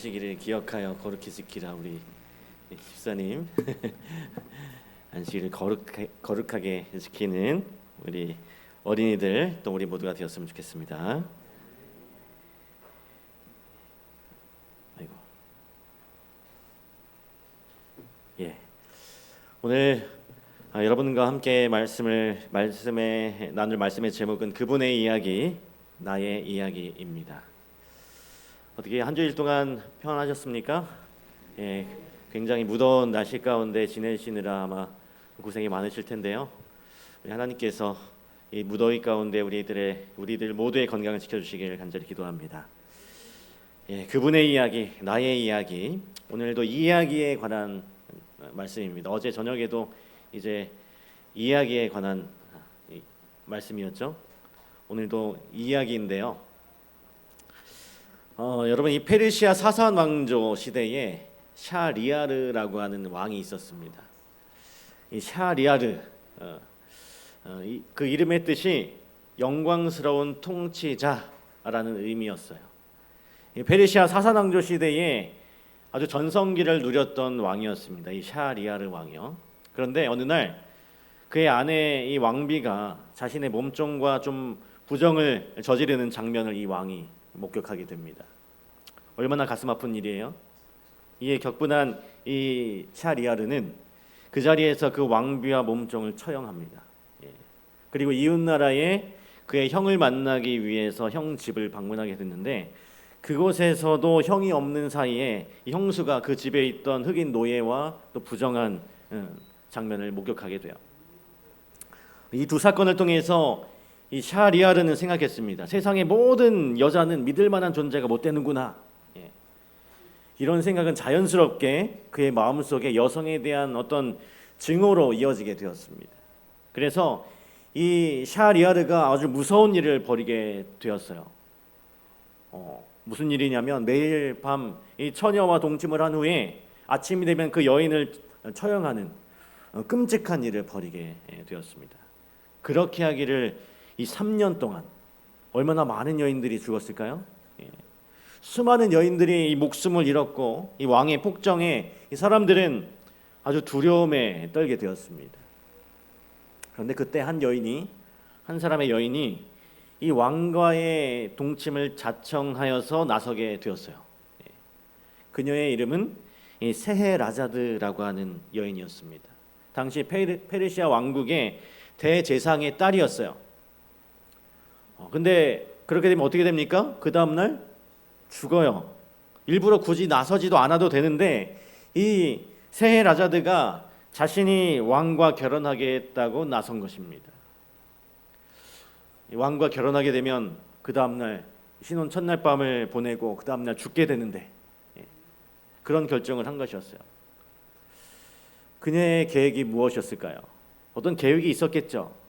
안식일을 기억하여 거룩히 지키라. 우리 집사님 안식일을 거룩하게 지키는 우리 어린이들 또 우리 모두가 되었으면 좋겠습니다. 아이고. 오늘 여러분과 함께 나눌 말씀의 제목은 그분의 이야기, 나의 이야기입니다. 어떻게 한 주일 동안 평안하셨습니까? 굉장히 무더운 날씨 가운데 지내시느라 아마 고생이 많으실 텐데요. 우리 하나님께서 이 무더위 가운데 우리들 모두의 건강을 지켜주시길 간절히 기도합니다. 그분의 이야기, 나의 이야기. 오늘도 이야기에 관한 말씀입니다. 어제 저녁에도 이제 이야기에 관한 말씀이었죠. 오늘도 이야기인데요. 여러분, 이 페르시아 사산 왕조 시대에 샤리아르라고 하는 왕이 있었습니다. 이 샤리아르, 그 이름의 뜻이 영광스러운 통치자라는 의미였어요. 이 페르시아 사산 왕조 시대에 아주 전성기를 누렸던 왕이었습니다. 이 샤리아르 왕이요. 그런데 어느 날 그의 아내 이 왕비가 자신의 몸종과 좀 부정을 저지르는 장면을 이 왕이 목격하게 됩니다. 얼마나 가슴 아픈 일이에요. 이에 격분한 이 샤리아르는 그 자리에서 그 왕비와 몸종을 처형합니다. 그리고 이웃 나라에 그의 형을 만나기 위해서 형 집을 방문하게 됐는데, 그곳에서도 형이 없는 사이에 이 형수가 그 집에 있던 흑인 노예와 또 부정한 장면을 목격하게 돼요. 이 두 사건을 통해서 이 샤리아르는 생각했습니다. 세상의 모든 여자는 믿을 만한 존재가 못 되는구나. 이런 생각은 자연스럽게 그의 마음속에 여성에 대한 어떤 증오로 이어지게 되었습니다. 그래서 이 샤리아르가 아주 무서운 일을 벌이게 되었어요. 무슨 일이냐면 매일 밤 이 처녀와 동침을 한 후에 아침이 되면 그 여인을 처형하는 끔찍한 일을 벌이게 되었습니다. 그렇게 하기를 이 3년 동안 얼마나 많은 여인들이 죽었을까요? 수많은 여인들이 이 목숨을 잃었고, 이 왕의 폭정에 이 사람들은 아주 두려움에 떨게 되었습니다. 그런데 그때 한 사람의 여인이 이 왕과의 동침을 자청하여서 나서게 되었어요. 그녀의 이름은 이 세헤라자드라고 하는 여인이었습니다. 당시 페르시아 왕국의 대제상의 딸이었어요. 근데 그렇게 되면 어떻게 됩니까? 그 다음날 죽어요. 일부러 굳이 나서지도 않아도 되는데 이 세헤라자드가 자신이 왕과 결혼하겠다고 나선 것입니다. 왕과 결혼하게 되면 그 다음날 신혼 첫날 밤을 보내고 그 다음날 죽게 되는데, 그런 결정을 한 것이었어요. 그녀의 계획이 무엇이었을까요? 어떤 계획이 있었겠죠.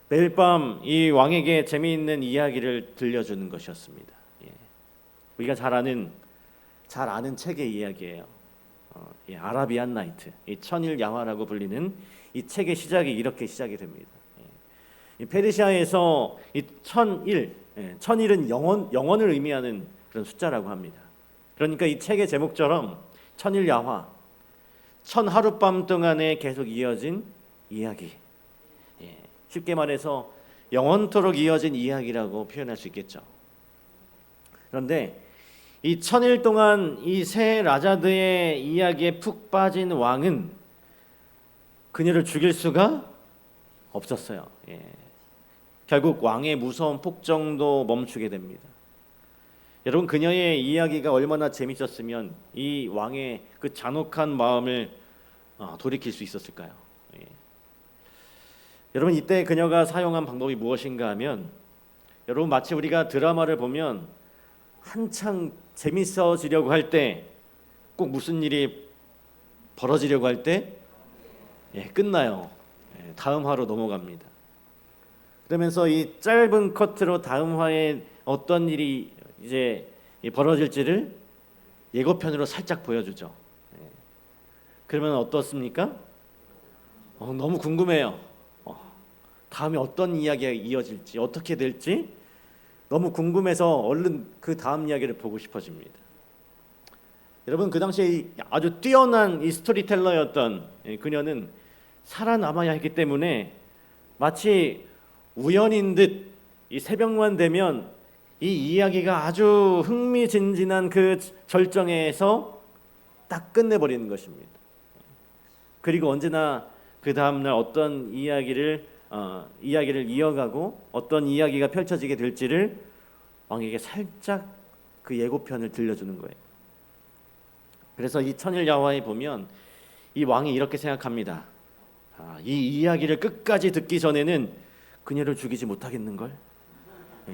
매일 밤 이 왕에게 재미있는 이야기를 들려주는 것이었습니다. 우리가 잘 아는 책의 이야기예요. 아라비안 나이트, 이 천일 야화라고 불리는 이 책의 시작이 이렇게 시작이 됩니다. 이 페르시아에서 이 천일은 영원을 의미하는 그런 숫자라고 합니다. 그러니까 이 책의 제목처럼 천일 야화, 천 하룻밤 동안에 계속 이어진 이야기. 쉽게 말해서 영원토록 이어진 이야기라고 표현할 수 있겠죠. 그런데 이 천일 동안 이 세헤라자드의 이야기에 푹 빠진 왕은 그녀를 죽일 수가 없었어요. 결국 왕의 무서운 폭정도 멈추게 됩니다. 여러분, 그녀의 이야기가 얼마나 재밌었으면 이 왕의 그 잔혹한 마음을 돌이킬 수 있었을까요? 여러분, 이때 그녀가 사용한 방법이 무엇인가 하면, 여러분, 마치 우리가 드라마를 보면 한창 재밌어지려고 할 때 꼭 무슨 일이 벌어지려고 할 때 끝나요. 다음 화로 넘어갑니다. 그러면서 이 짧은 커트로 다음 화에 어떤 일이 이제 벌어질지를 예고편으로 살짝 보여주죠. 그러면 어떻습니까? 너무 궁금해요. 다음에 어떤 이야기가 이어질지, 어떻게 될지 너무 궁금해서 얼른 그 다음 이야기를 보고 싶어집니다. 여러분, 그 당시에 아주 뛰어난 이 스토리텔러였던 그녀는 살아남아야 했기 때문에 마치 우연인 듯 이 새벽만 되면 이 이야기가 아주 흥미진진한 그 절정에서 딱 끝내버리는 것입니다. 그리고 언제나 그 다음날 어떤 이야기를 이어가고 어떤 이야기가 펼쳐지게 될지를 왕에게 살짝 그 예고편을 들려주는 거예요. 그래서 이 천일 야화에 보면 이 왕이 이렇게 생각합니다. 이 이야기를 끝까지 듣기 전에는 그녀를 죽이지 못하겠는걸?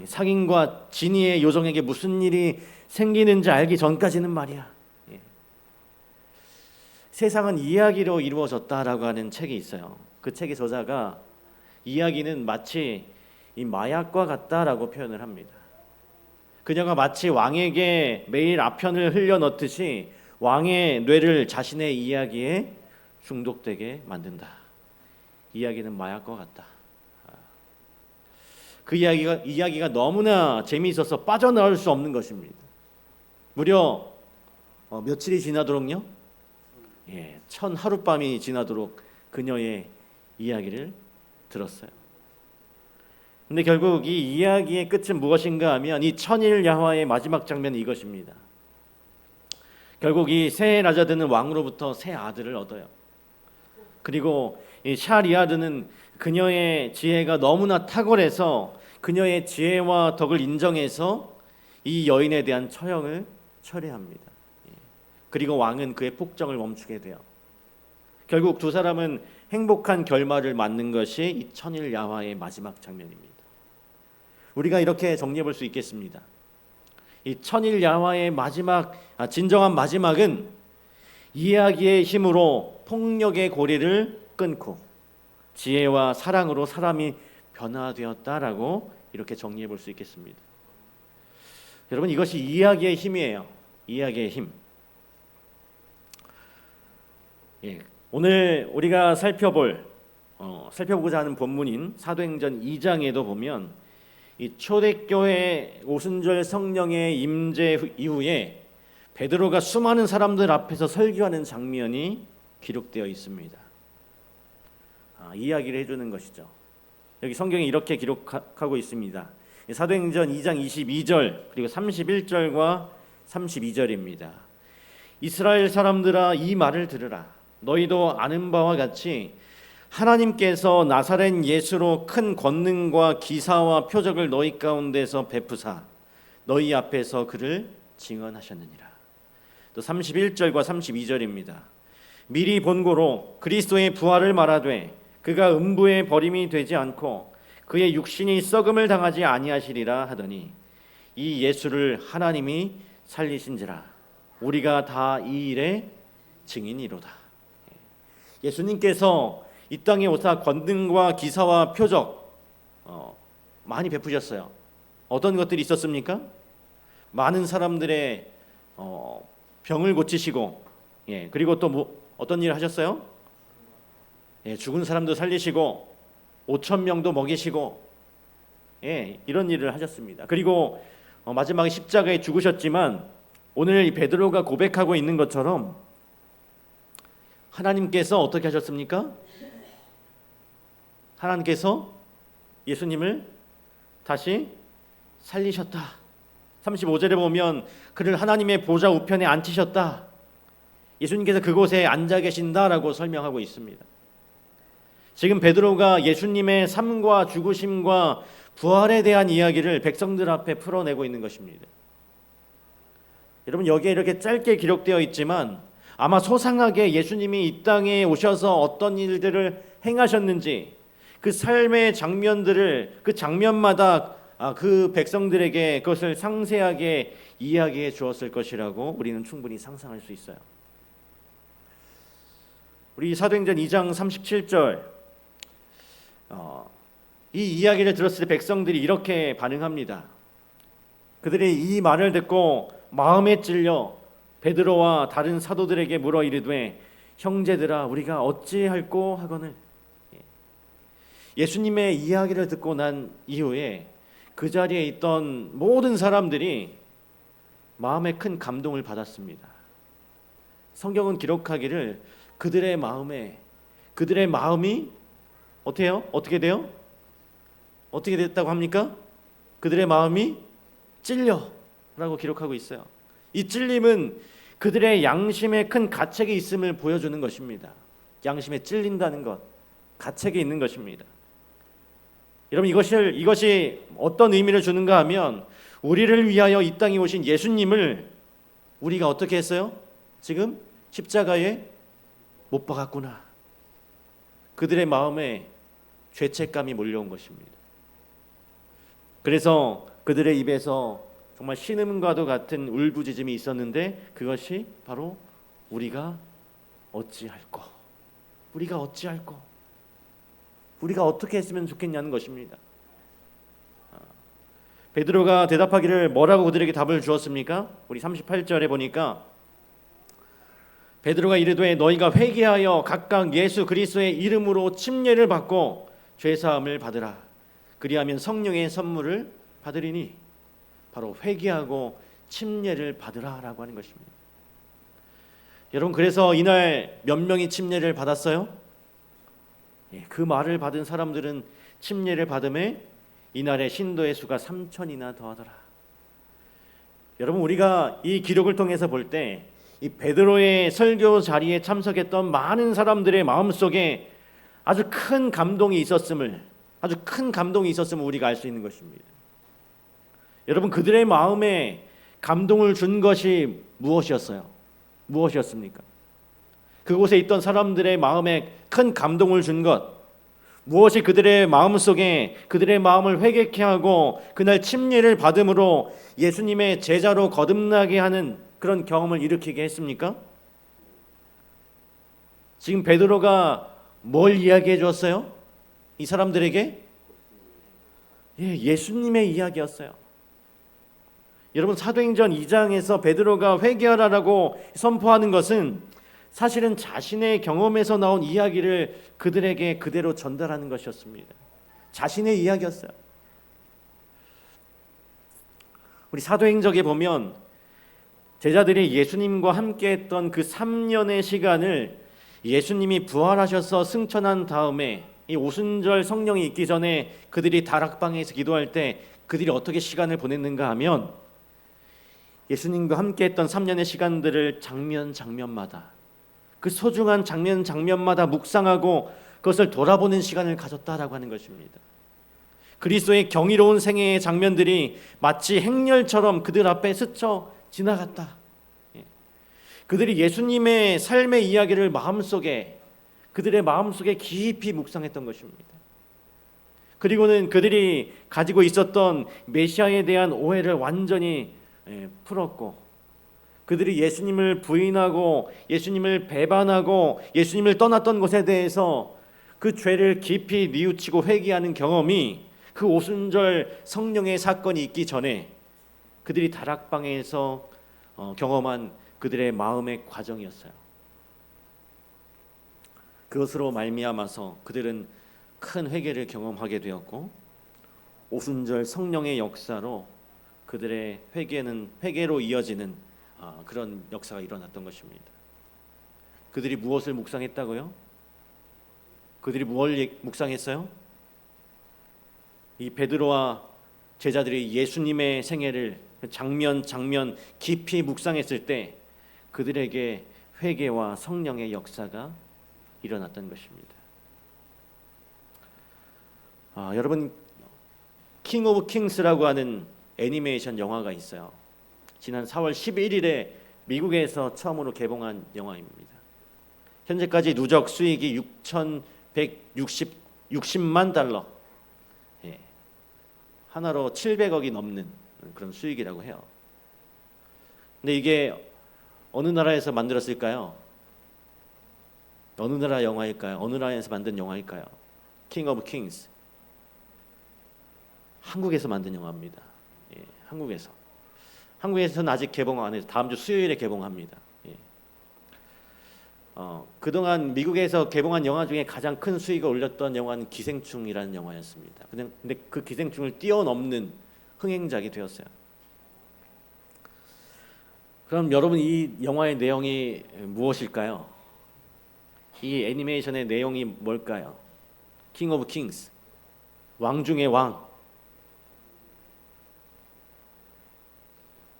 상인과 진이의 요정에게 무슨 일이 생기는지 알기 전까지는 말이야. 세상은 이야기로 이루어졌다라고 하는 책이 있어요. 그 책의 저자가 이야기는 마치 이 마약과 같다라고 표현을 합니다. 그녀가 마치 왕에게 매일 아편을 흘려 넣듯이 왕의 뇌를 자신의 이야기에 중독되게 만든다. 이야기는 마약과 같다. 그 이야기가 너무나 재미있어서 빠져나올 수 없는 것입니다. 무려 며칠이 지나도록요? 1000 하룻밤이 지나도록 그녀의 이야기를 들었어요. 근데 결국 이 이야기의 끝은 무엇인가 하면 이 천일 야화의 마지막 장면이 이것입니다. 결국 이 새 라자드는 왕으로부터 새 아들을 얻어요. 그리고 이 샤리아드는 그녀의 지혜가 너무나 탁월해서 그녀의 지혜와 덕을 인정해서 이 여인에 대한 처형을 철회합니다. 그리고 왕은 그의 폭정을 멈추게 돼요. 결국 두 사람은 행복한 결말을 맞는 것이 이 천일 야화의 마지막 장면입니다. 우리가 이렇게 정리해 볼 수 있겠습니다. 이 천일 야화의 진정한 마지막은 이야기의 힘으로 폭력의 고리를 끊고 지혜와 사랑으로 사람이 변화되었다라고 이렇게 정리해 볼 수 있겠습니다. 여러분, 이것이 이야기의 힘이에요. 이야기의 힘. 오늘 우리가 살펴보고자 하는 본문인 사도행전 2장에도 보면 이 초대교회 오순절 성령의 임재 이후에 베드로가 수많은 사람들 앞에서 설교하는 장면이 기록되어 있습니다. 이야기를 해주는 것이죠. 여기 성경에 이렇게 기록하고 있습니다. 사도행전 2장 22절 그리고 31절과 32절입니다. 이스라엘 사람들아, 이 말을 들으라. 너희도 아는 바와 같이 하나님께서 나사렛 예수로 큰 권능과 기사와 표적을 너희 가운데서 베푸사 너희 앞에서 그를 증언하셨느니라. 또 31절과 32절입니다. 미리 본고로 그리스도의 부활을 말하되 그가 음부에 버림이 되지 않고 그의 육신이 썩음을 당하지 아니하시리라 하더니 이 예수를 하나님이 살리신지라 우리가 다 이 일의 증인이로다. 예수님께서 이 땅에 오사 권능과 기사와 표적 많이 베푸셨어요. 어떤 것들이 있었습니까? 많은 사람들의 병을 고치시고, 그리고 또 어떤 일을 하셨어요? 죽은 사람도 살리시고 5,000명도 먹이시고, 이런 일을 하셨습니다. 그리고 마지막에 십자가에 죽으셨지만 오늘 이 베드로가 고백하고 있는 것처럼 하나님께서 어떻게 하셨습니까? 하나님께서 예수님을 다시 살리셨다. 35절에 보면 그를 하나님의 보좌 우편에 앉히셨다. 예수님께서 그곳에 앉아 계신다라고 설명하고 있습니다. 지금 베드로가 예수님의 삶과 죽으심과 부활에 대한 이야기를 백성들 앞에 풀어내고 있는 것입니다. 여러분, 여기에 이렇게 짧게 기록되어 있지만 아마 소상하게 예수님이 이 땅에 오셔서 어떤 일들을 행하셨는지 그 삶의 장면들을 그 장면마다 그 백성들에게 그것을 상세하게 이야기해 주었을 것이라고 우리는 충분히 상상할 수 있어요. 우리 사도행전 2장 37절 이 이야기를 들었을 때 백성들이 이렇게 반응합니다. 그들이 이 말을 듣고 마음에 찔려 베드로와 다른 사도들에게 물어 이르되 형제들아 우리가 어찌할꼬 하거늘. 예수님의 이야기를 듣고 난 이후에 그 자리에 있던 모든 사람들이 마음에 큰 감동을 받았습니다. 성경은 기록하기를 그들의 마음이 어때요? 어떻게 돼요? 어떻게 됐다고 합니까? 그들의 마음이 찔려라고 기록하고 있어요. 이 찔림은 그들의 양심에 큰 가책이 있음을 보여주는 것입니다. 양심에 찔린다는 것, 가책이 있는 것입니다. 여러분, 이것이 어떤 의미를 주는가 하면 우리를 위하여 이 땅에 오신 예수님을 우리가 어떻게 했어요? 지금 십자가에 못 박았구나. 그들의 마음에 죄책감이 몰려온 것입니다. 그래서 그들의 입에서 정말 신음과도 같은 울부짖음이 있었는데 그것이 바로 우리가 어찌할꼬, 우리가 어떻게 했으면 좋겠냐는 것입니다. 베드로가 대답하기를 뭐라고 그들에게 답을 주었습니까? 우리 38절에 보니까 베드로가 이르되 너희가 회개하여 각각 예수 그리스도의 이름으로 침례를 받고 죄사함을 받으라. 그리하면 성령의 선물을 받으리니. 바로 회개하고 침례를 받으라라고 하는 것입니다. 여러분, 그래서 이날 몇 명이 침례를 받았어요? 그 말을 받은 사람들은 침례를 받음에 이날의 신도의 수가 3,000이나 더하더라. 여러분, 우리가 이 기록을 통해서 볼 때 이 베드로의 설교 자리에 참석했던 많은 사람들의 마음속에 아주 큰 감동이 있었음을 우리가 알 수 있는 것입니다. 여러분, 그들의 마음에 감동을 준 것이 무엇이었습니까? 그곳에 있던 사람들의 마음에 큰 감동을 준 것, 무엇이 그들의 마음속에 그들의 마음을 회개케 하고 그날 침례를 받음으로 예수님의 제자로 거듭나게 하는 그런 경험을 일으키게 했습니까? 지금 베드로가 뭘 이야기해 주었어요? 이 사람들에게 예수님의 이야기였어요. 여러분, 사도행전 2장에서 베드로가 회개하라라고 선포하는 것은 사실은 자신의 경험에서 나온 이야기를 그들에게 그대로 전달하는 것이었습니다. 자신의 이야기였어요. 우리 사도행전에 보면 제자들이 예수님과 함께했던 그 3년의 시간을 예수님이 부활하셔서 승천한 다음에 이 오순절 성령이 있기 전에 그들이 다락방에서 기도할 때 그들이 어떻게 시간을 보냈는가 하면 예수님과 함께했던 3년의 시간들을 장면마다 그 소중한 장면마다 묵상하고 그것을 돌아보는 시간을 가졌다라고 하는 것입니다. 그리스도의 경이로운 생애의 장면들이 마치 행렬처럼 그들 앞에 스쳐 지나갔다. 그들이 예수님의 삶의 이야기를 그들의 마음속에 깊이 묵상했던 것입니다. 그리고는 그들이 가지고 있었던 메시아에 대한 오해를 완전히 풀었고, 그들이 예수님을 부인하고 예수님을 배반하고 예수님을 떠났던 것에 대해서 그 죄를 깊이 뉘우치고 회개하는 경험이 그 오순절 성령의 사건이 있기 전에 그들이 다락방에서 경험한 그들의 마음의 과정이었어요. 그것으로 말미암아서 그들은 큰 회개를 경험하게 되었고, 오순절 성령의 역사로 그들의 회개로 이어지는 그런 역사가 일어났던 것입니다. 그들이 무엇을 묵상했다고요? 그들이 무엇을 묵상했어요? 이 베드로와 제자들이 예수님의 생애를 장면 깊이 묵상했을 때 그들에게 회개와 성령의 역사가 일어났던 것입니다. 여러분, 킹 오브 킹스라고 하는 애니메이션 영화가 있어요. 지난 4월 11일에 미국에서 처음으로 개봉한 영화입니다. 현재까지 누적 수익이 6,160만 달러, 하나로 700억이 넘는 그런 수익이라고 해요. 근데 이게 어느 나라에서 만들었을까요? 어느 나라 영화일까요? 어느 나라에서 만든 영화일까요? 킹 오브 킹스. 한국에서 만든 영화입니다. 한국에서는 아직 개봉 안 해서 다음 주 수요일에 개봉합니다. 그동안 미국에서 개봉한 영화 중에 가장 큰 수익을 올렸던 영화는 기생충이라는 영화였습니다. 근데 그 기생충을 뛰어넘는 흥행작이 되었어요. 그럼 여러분 이 영화의 내용이 무엇일까요? 이 애니메이션의 내용이 뭘까요? 킹 오브 킹스, 왕 중의 왕.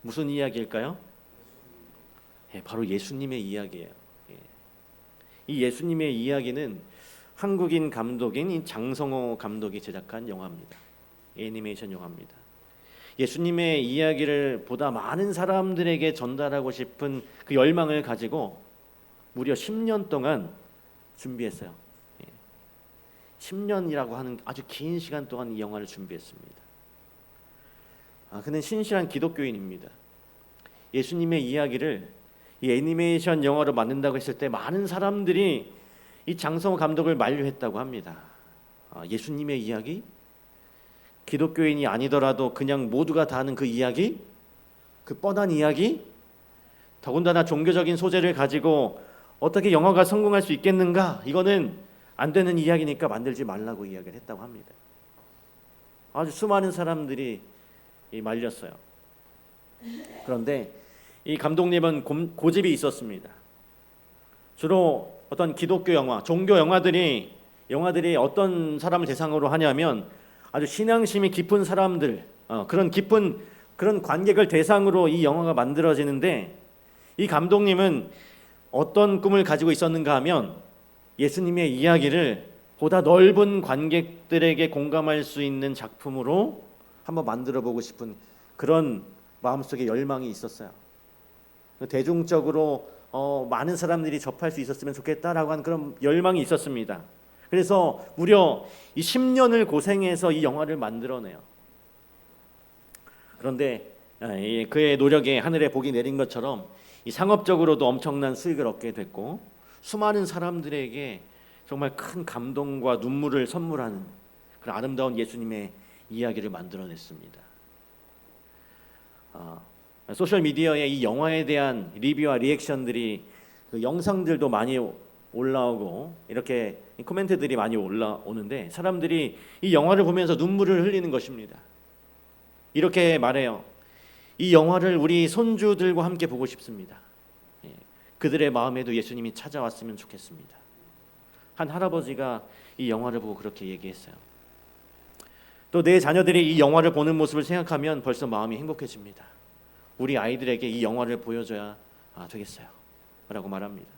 무슨 이야기일까요? 바로 예수님의 이야기예요. 이 예수님의 이야기는 한국인 감독인 장성호 감독이 제작한 영화입니다. 애니메이션 영화입니다. 예수님의 이야기를 보다 많은 사람들에게 전달하고 싶은 그 열망을 가지고 무려 10년 동안 준비했어요. 10년이라고 하는 아주 긴 시간 동안 이 영화를 준비했습니다. 그는 신실한 기독교인입니다. 예수님의 이야기를 이 애니메이션 영화로 만든다고 했을 때 많은 사람들이 이 장성호 감독을 만류했다고 합니다. 예수님의 이야기? 기독교인이 아니더라도 그냥 모두가 다 아는 그 이야기? 그 뻔한 이야기? 더군다나 종교적인 소재를 가지고 어떻게 영화가 성공할 수 있겠는가? 이거는 안 되는 이야기니까 만들지 말라고 이야기를 했다고 합니다. 아주 수많은 사람들이 말렸어요. 그런데 이 감독님은 고집이 있었습니다. 주로 어떤 기독교 영화, 종교 영화들이 어떤 사람을 대상으로 하냐면 아주 신앙심이 깊은 사람들, 그런 깊은 그런 관객을 대상으로 이 영화가 만들어지는데, 이 감독님은 어떤 꿈을 가지고 있었는가 하면 예수님의 이야기를 보다 넓은 관객들에게 공감할 수 있는 작품으로 한번 만들어 보고 싶은 그런 마음속에 열망이 있었어요. 대중적으로 많은 사람들이 접할 수 있었으면 좋겠다라고 하는 그런 열망이 있었습니다. 그래서 무려 이 10년을 고생해서 이 영화를 만들어내요. 그런데 그의 노력에 하늘에 복이 내린 것처럼 이 상업적으로도 엄청난 수익을 얻게 됐고, 수많은 사람들에게 정말 큰 감동과 눈물을 선물하는 그런 아름다운 예수님의 이야기를 만들어냈습니다. 소셜 미디어에 이 영화에 대한 리뷰와 리액션들이, 그 영상들도 많이 올라오고 이렇게 코멘트들이 많이 올라오는데, 사람들이 이 영화를 보면서 눈물을 흘리는 것입니다. 이렇게 말해요. 이 영화를 우리 손주들과 함께 보고 싶습니다. 그들의 마음에도 예수님이 찾아왔으면 좋겠습니다. 한 할아버지가 이 영화를 보고 그렇게 얘기했어요. 또 내 자녀들이 이 영화를 보는 모습을 생각하면 벌써 마음이 행복해집니다. 우리 아이들에게 이 영화를 보여줘야 되겠어요 라고 말합니다.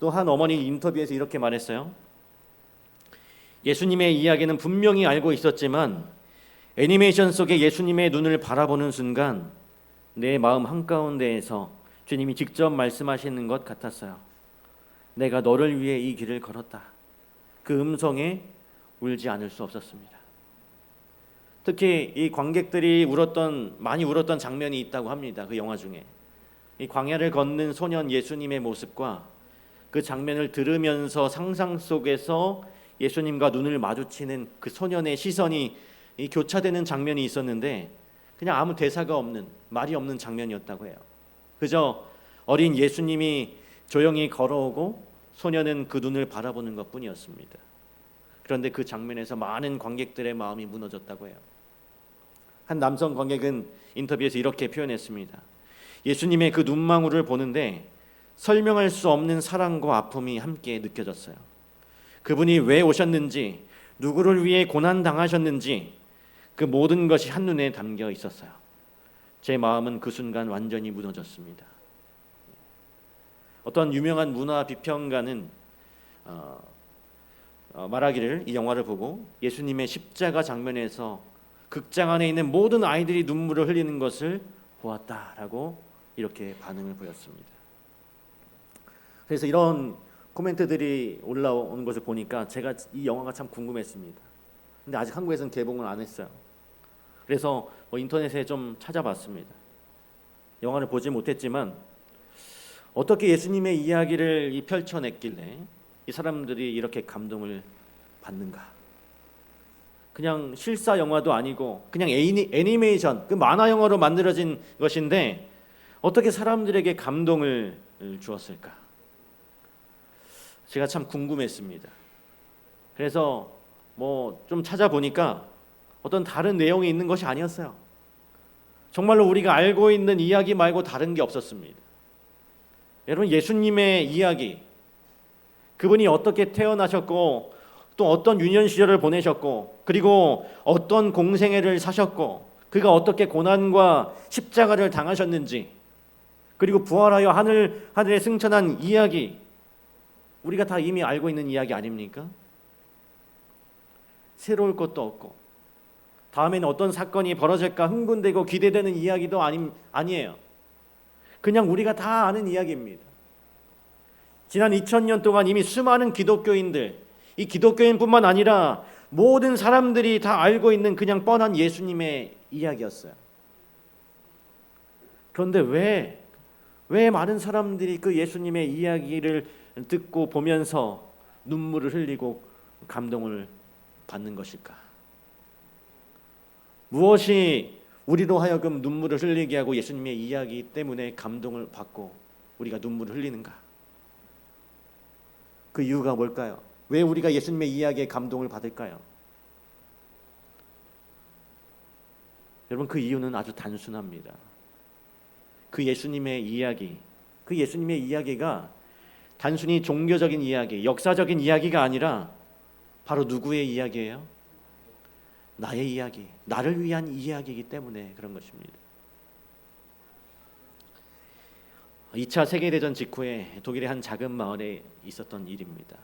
또 한 어머니 인터뷰에서 이렇게 말했어요. 예수님의 이야기는 분명히 알고 있었지만 애니메이션 속에 예수님의 눈을 바라보는 순간 내 마음 한가운데에서 주님이 직접 말씀하시는 것 같았어요. 내가 너를 위해 이 길을 걸었다. 그 음성에 울지 않을 수 없었습니다. 특히 이 관객들이 많이 울었던 장면이 있다고 합니다. 그 영화 중에 이 광야를 걷는 소년 예수님의 모습과 그 장면을 들으면서 상상 속에서 예수님과 눈을 마주치는 그 소년의 시선이 교차되는 장면이 있었는데, 그냥 아무 대사가 없는, 말이 없는 장면이었다고 해요. 그저 어린 예수님이 조용히 걸어오고 소년은 그 눈을 바라보는 것뿐이었습니다. 그런데 그 장면에서 많은 관객들의 마음이 무너졌다고 해요. 한 남성 관객은 인터뷰에서 이렇게 표현했습니다. 예수님의 그 눈망울을 보는데 설명할 수 없는 사랑과 아픔이 함께 느껴졌어요. 그분이 왜 오셨는지, 누구를 위해 고난당하셨는지 그 모든 것이 한눈에 담겨 있었어요. 제 마음은 그 순간 완전히 무너졌습니다. 어떤 유명한 문화 비평가는 말하기를, 이 영화를 보고 예수님의 십자가 장면에서 극장 안에 있는 모든 아이들이 눈물을 흘리는 것을 보았다라고 이렇게 반응을 보였습니다. 그래서 이런 코멘트들이 올라오는 것을 보니까 제가 이 영화가 참 궁금했습니다. 근데 아직 한국에서는 개봉을 안 했어요. 그래서 인터넷에 좀 찾아봤습니다. 영화를 보지 못했지만 어떻게 예수님의 이야기를 펼쳐냈길래 이 사람들이 이렇게 감동을 받는가? 그냥 실사 영화도 아니고 그냥 애니메이션, 그 만화 영화로 만들어진 것인데 어떻게 사람들에게 감동을 주었을까? 제가 참 궁금했습니다. 그래서 좀 찾아보니까 어떤 다른 내용이 있는 것이 아니었어요. 정말로 우리가 알고 있는 이야기 말고 다른 게 없었습니다. 여러분, 예수님의 이야기, 그분이 어떻게 태어나셨고 또 어떤 유년 시절을 보내셨고 그리고 어떤 공생애를 사셨고 그가 어떻게 고난과 십자가를 당하셨는지 그리고 부활하여 하늘에 승천한 이야기, 우리가 다 이미 알고 있는 이야기 아닙니까? 새로울 것도 없고 다음에는 어떤 사건이 벌어질까 흥분되고 기대되는 이야기도 아니에요. 그냥 우리가 다 아는 이야기입니다. 지난 2000년 동안 이미 수많은 기독교인들, 이 기독교인뿐만 아니라 모든 사람들이 다 알고 있는 그냥 뻔한 예수님의 이야기였어요. 그런데 왜 많은 사람들이 그 예수님의 이야기를 듣고 보면서 눈물을 흘리고 감동을 받는 것일까? 무엇이 우리로 하여금 눈물을 흘리게 하고 예수님의 이야기 때문에 감동을 받고 우리가 눈물을 흘리는가? 그 이유가 뭘까요? 왜 우리가 예수님의 이야기에 감동을 받을까요? 여러분, 그 이유는 아주 단순합니다. 그 예수님의 이야기가 단순히 종교적인 이야기, 역사적인 이야기가 아니라 바로 누구의 이야기예요? 나의 이야기, 나를 위한 이야기이기 때문에 그런 것입니다. 2차 세계대전 직후에 독일의 한 작은 마을에 있었던 일입니다.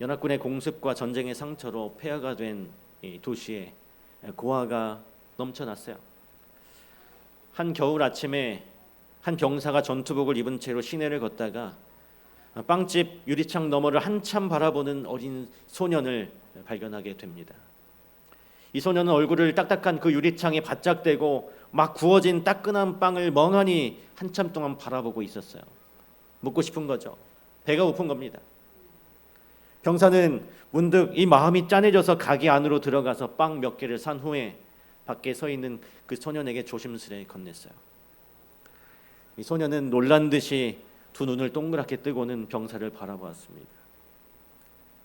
연합군의 공습과 전쟁의 상처로 폐허가 된 도시에 고아가 넘쳐났어요. 한 겨울 아침에 한 병사가 전투복을 입은 채로 시내를 걷다가 빵집 유리창 너머를 한참 바라보는 어린 소년을 발견하게 됩니다. 이 소년은 얼굴을 딱딱한 그 유리창에 바짝 대고 막 구워진 따끈한 빵을 멍하니 한참 동안 바라보고 있었어요. 먹고 싶은 거죠. 배가 고픈 겁니다. 병사는 문득 이 마음이 짠해져서 가게 안으로 들어가서 빵 몇 개를 산 후에 밖에 서 있는 그 소년에게 조심스레 건넸어요. 이 소년은 놀란 듯이 두 눈을 동그랗게 뜨고는 병사를 바라보았습니다.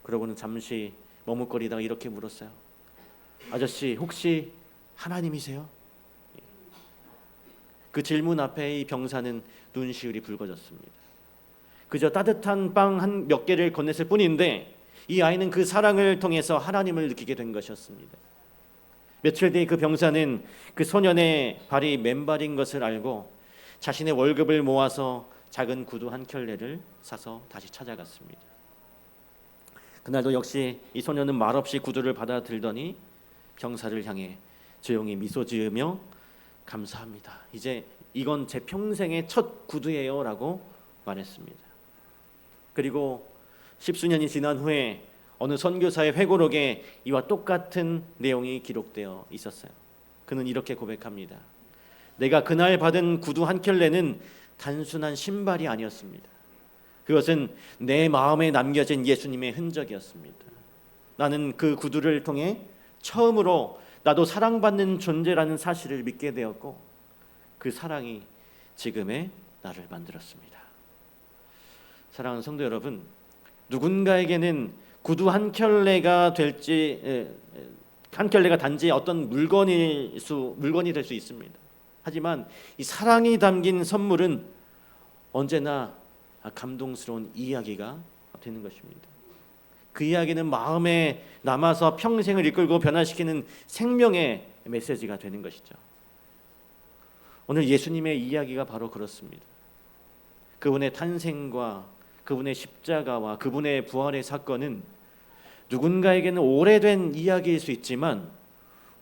그러고는 잠시 머뭇거리다가 이렇게 물었어요. 아저씨, 혹시 하나님이세요? 그 질문 앞에 이 병사는 눈시울이 붉어졌습니다. 그저 따뜻한 빵 한 몇 개를 건넸을 뿐인데 이 아이는 그 사랑을 통해서 하나님을 느끼게 된 것이었습니다. 며칠 뒤 그 병사는 그 소년의 발이 맨발인 것을 알고 자신의 월급을 모아서 작은 구두 한 켤레를 사서 다시 찾아갔습니다. 그날도 역시 이 소년은 말없이 구두를 받아 들더니 병사를 향해 조용히 미소 지으며 감사합니다. 이제 이건 제 평생의 첫 구두예요 라고 말했습니다. 그리고 십수년이 지난 후에 어느 선교사의 회고록에 이와 똑같은 내용이 기록되어 있었어요. 그는 이렇게 고백합니다. 내가 그날 받은 구두 한 켤레는 단순한 신발이 아니었습니다. 그것은 내 마음에 남겨진 예수님의 흔적이었습니다. 나는 그 구두를 통해 처음으로 나도 사랑받는 존재라는 사실을 믿게 되었고 그 사랑이 지금의 나를 만들었습니다. 사랑하는 성도 여러분, 누군가에게는 구두 한 켤레가 단지 어떤 물건이 될 수 있습니다. 하지만 이 사랑이 담긴 선물은 언제나 감동스러운 이야기가 되는 것입니다. 그 이야기는 마음에 남아서 평생을 이끌고 변화시키는 생명의 메시지가 되는 것이죠. 오늘 예수님의 이야기가 바로 그렇습니다. 그분의 탄생과 그분의 십자가와 그분의 부활의 사건은 누군가에게는 오래된 이야기일 수 있지만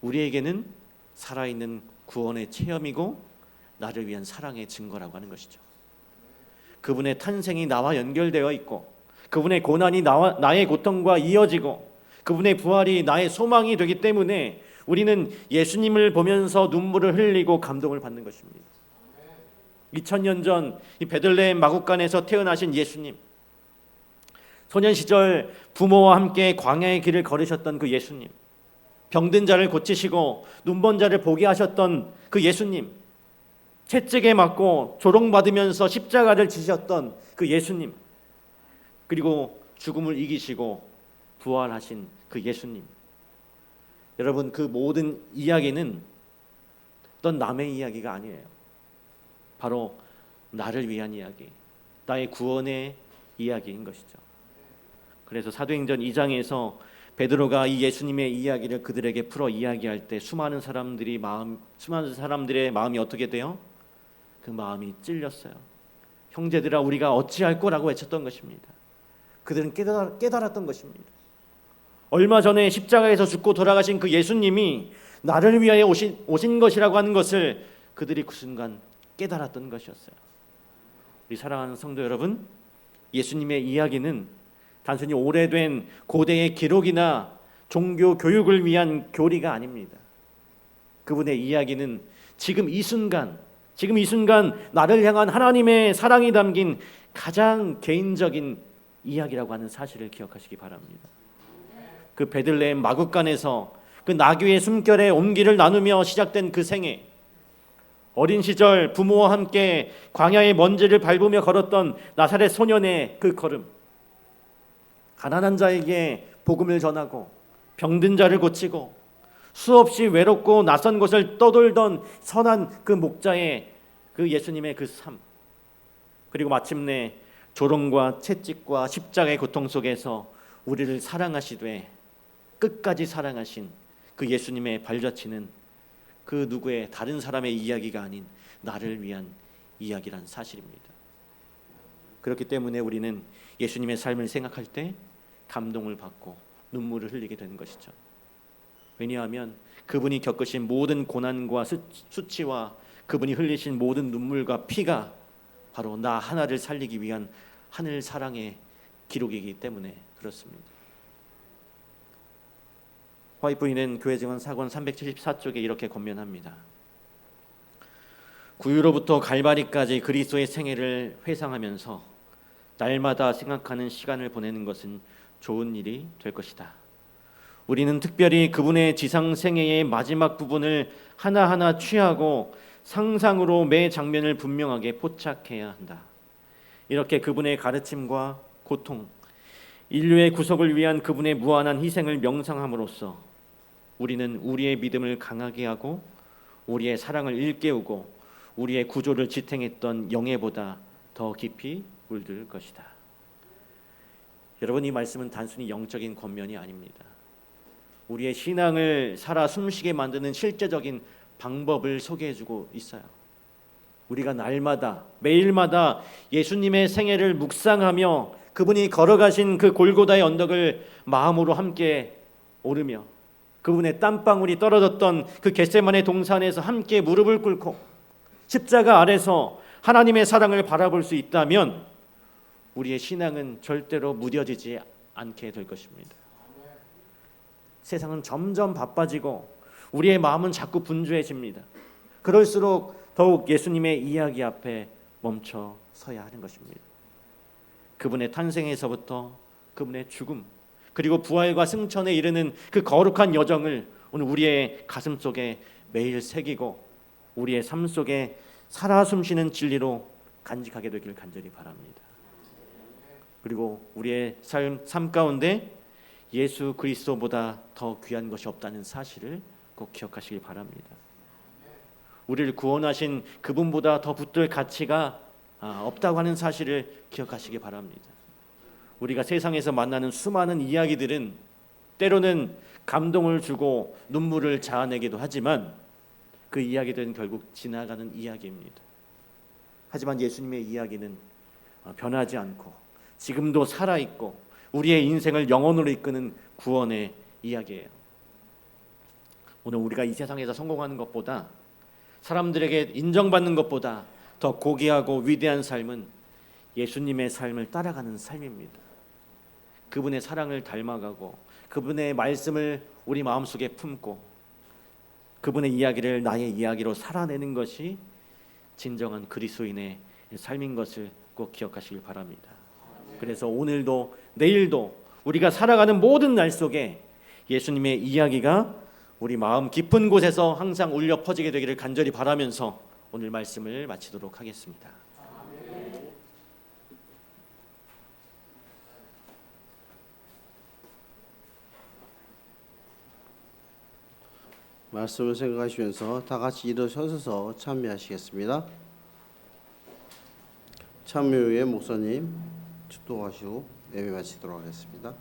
우리에게는 살아있는 구원의 체험이고 나를 위한 사랑의 증거라고 하는 것이죠. 그분의 탄생이 나와 연결되어 있고 그분의 고난이 나의 고통과 이어지고 그분의 부활이 나의 소망이 되기 때문에 우리는 예수님을 보면서 눈물을 흘리고 감동을 받는 것입니다. 2000년 전 이 베들레헴 마국간에서 태어나신 예수님, 소년 시절 부모와 함께 광야의 길을 걸으셨던 그 예수님, 병든 자를 고치시고 눈먼 자를 보게 하셨던 그 예수님, 채찍에 맞고 조롱받으면서 십자가를 지셨던 그 예수님, 그리고 죽음을 이기시고 부활하신 그 예수님, 여러분, 그 모든 이야기는 어떤 남의 이야기가 아니에요. 바로 나를 위한 이야기, 나의 구원의 이야기인 것이죠. 그래서 사도행전 2장에서 베드로가 이 예수님의 이야기를 그들에게 풀어 이야기할 때 수많은 사람들의 마음이 어떻게 돼요? 그 마음이 찔렸어요. 형제들아, 우리가 어찌할 거라고 외쳤던 것입니다. 그들은 깨달았던 것입니다. 얼마 전에 십자가에서 죽고 돌아가신 그 예수님이 나를 위하여 오신 것이라고 하는 것을 그들이 그 순간 깨달았던 것이었어요. 우리 사랑하는 성도 여러분, 예수님의 이야기는 단순히 오래된 고대의 기록이나 종교 교육을 위한 교리가 아닙니다. 그분의 이야기는 지금 이 순간 나를 향한 하나님의 사랑이 담긴 가장 개인적인 이야기라고 하는 사실을 기억하시기 바랍니다. 그 베들레헴 마구간에서 그 나귀의 숨결에 온기를 나누며 시작된 그 생애, 어린 시절 부모와 함께 광야의 먼지를 밟으며 걸었던 나사렛 소년의 그 걸음, 가난한 자에게 복음을 전하고 병든 자를 고치고 수없이 외롭고 낯선 곳을 떠돌던 선한 그 목자의 그 예수님의 그 삶, 그리고 마침내 조롱과 채찍과 십자가의 고통 속에서 우리를 사랑하시되 끝까지 사랑하신 그 예수님의 발자취는 그 누구의 다른 사람의 이야기가 아닌 나를 위한 이야기란 사실입니다. 그렇기 때문에 우리는 예수님의 삶을 생각할 때 감동을 받고 눈물을 흘리게 되는 것이죠. 왜냐하면 그분이 겪으신 모든 고난과 수치와 그분이 흘리신 모든 눈물과 피가 바로 나 하나를 살리기 위한 하늘 사랑의 기록이기 때문에 그렇습니다. 화이트 부인은 교회 증언 사권 374쪽에 이렇게 권면합니다. 구유로부터 갈바리까지 그리스도의 생애를 회상하면서 날마다 생각하는 시간을 보내는 것은 좋은 일이 될 것이다. 우리는 특별히 그분의 지상 생애의 마지막 부분을 하나하나 취하고 상상으로 매 장면을 분명하게 포착해야 한다. 이렇게 그분의 가르침과 고통, 인류의 구속을 위한 그분의 무한한 희생을 명상함으로써 우리는 우리의 믿음을 강하게 하고 우리의 사랑을 일깨우고 우리의 구조를 지탱했던 영예보다 더 깊이 물들 것이다. 여러분, 이 말씀은 단순히 영적인 권면이 아닙니다. 우리의 신앙을 살아 숨쉬게 만드는 실제적인 방법을 소개해주고 있어요. 우리가 날마다 매일마다 예수님의 생애를 묵상하며 그분이 걸어가신 그 골고다의 언덕을 마음으로 함께 오르며 그분의 땀방울이 떨어졌던 그 겟세마네 동산에서 함께 무릎을 꿇고 십자가 아래서 하나님의 사랑을 바라볼 수 있다면 우리의 신앙은 절대로 무뎌지지 않게 될 것입니다. 세상은 점점 바빠지고 우리의 마음은 자꾸 분주해집니다. 그럴수록 더욱 예수님의 이야기 앞에 멈춰 서야 하는 것입니다. 그분의 탄생에서부터 그분의 죽음, 그리고 부활과 승천에 이르는 그 거룩한 여정을 오늘 우리의 가슴 속에 매일 새기고 우리의 삶 속에 살아 숨쉬는 진리로 간직하게 되길 간절히 바랍니다. 그리고 우리의 삶 가운데 예수 그리스도보다 더 귀한 것이 없다는 사실을 꼭 기억하시길 바랍니다. 우리를 구원하신 그분보다 더 붙들 가치가 없다고 하는 사실을 기억하시기 바랍니다. 우리가 세상에서 만나는 수많은 이야기들은 때로는 감동을 주고 눈물을 자아내기도 하지만 그 이야기들은 결국 지나가는 이야기입니다. 하지만 예수님의 이야기는 변하지 않고 지금도 살아있고 우리의 인생을 영원으로 이끄는 구원의 이야기예요. 오늘 우리가 이 세상에서 성공하는 것보다, 사람들에게 인정받는 것보다 더 고귀하고 위대한 삶은 예수님의 삶을 따라가는 삶입니다. 그분의 사랑을 닮아가고 그분의 말씀을 우리 마음속에 품고 그분의 이야기를 나의 이야기로 살아내는 것이 진정한 그리스도인의 삶인 것을 꼭 기억하시길 바랍니다. 그래서 오늘도 내일도 우리가 살아가는 모든 날 속에 예수님의 이야기가 우리 마음 깊은 곳에서 항상 울려 퍼지게 되기를 간절히 바라면서 오늘 말씀을 마치도록 하겠습니다. 말씀을 생각하시면서 다 같이 일어서서 참여하시겠습니다. 참여 후에 목사님 축도하시고 예배 마치도록 하겠습니다.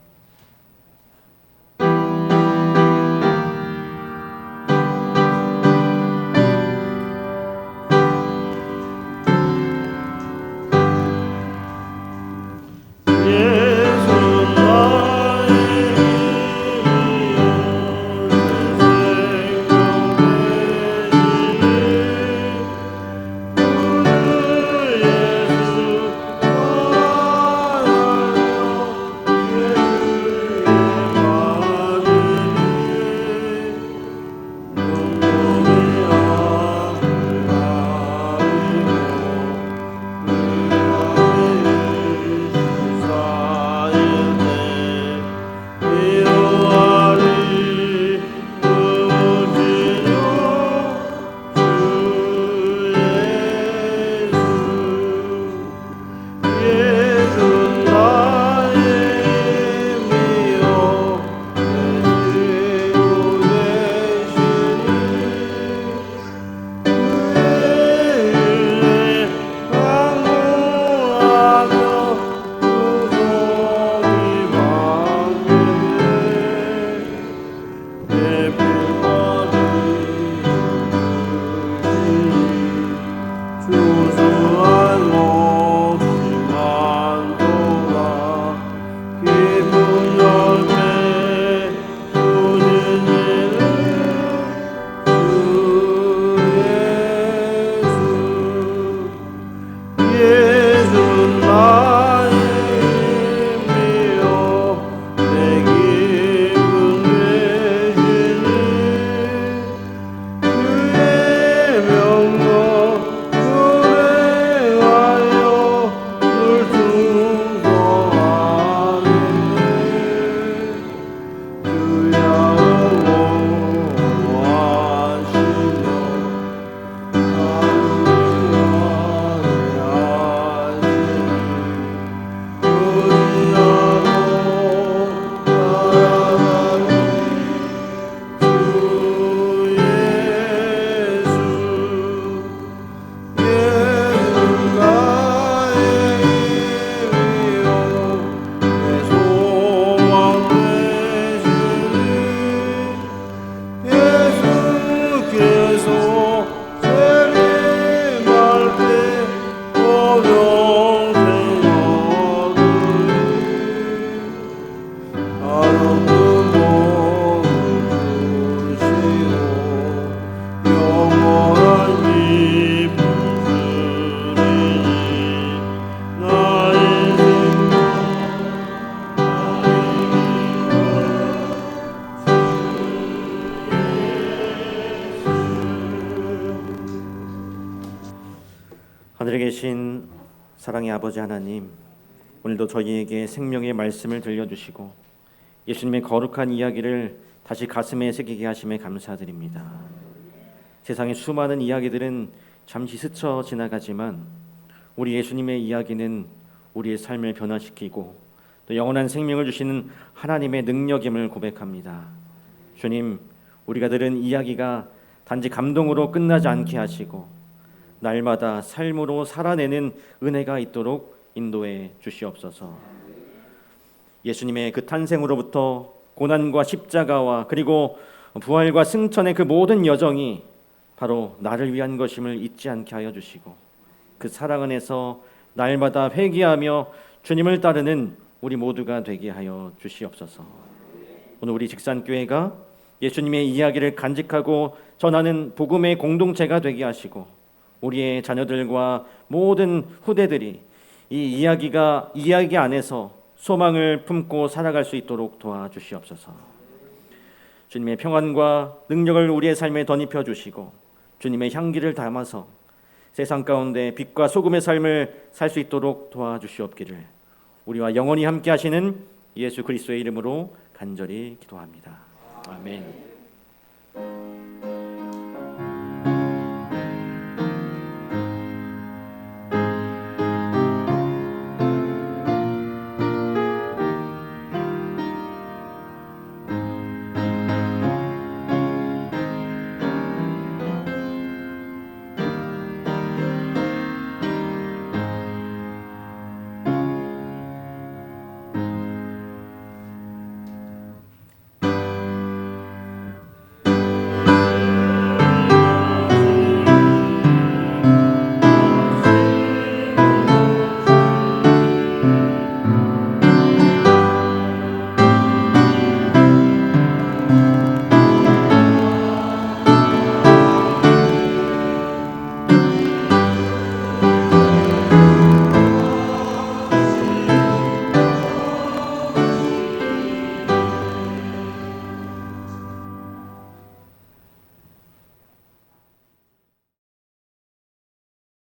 하늘에 계신 사랑의 아버지 하나님, 오늘도 저희에게 생명의 말씀을 들려주시고 예수님의 거룩한 이야기를 다시 가슴에 새기게 하심에 감사드립니다. 세상의 수많은 이야기들은 잠시 스쳐 지나가지만 우리 예수님의 이야기는 우리의 삶을 변화시키고 또 영원한 생명을 주시는 하나님의 능력임을 고백합니다. 주님, 우리가 들은 이야기가 단지 감동으로 끝나지 않게 하시고 날마다 삶으로 살아내는 은혜가 있도록 인도해 주시옵소서. 예수님의 그 탄생으로부터 고난과 십자가와 그리고 부활과 승천의 그 모든 여정이 바로 나를 위한 것임을 잊지 않게 하여 주시고 그 사랑 안에서 날마다 회개하며 주님을 따르는 우리 모두가 되게 하여 주시옵소서. 오늘 우리 직산교회가 예수님의 이야기를 간직하고 전하는 복음의 공동체가 되게 하시고 우리의 자녀들과 모든 후대들이 이 이야기 안에서 소망을 품고 살아갈 수 있도록 도와주시옵소서. 주님의 평안과 능력을 우리의 삶에 덧입혀 주시고 주님의 향기를 담아서 세상 가운데 빛과 소금의 삶을 살 수 있도록 도와주시옵기를 우리와 영원히 함께 하시는 예수 그리스도의 이름으로 간절히 기도합니다. 아멘.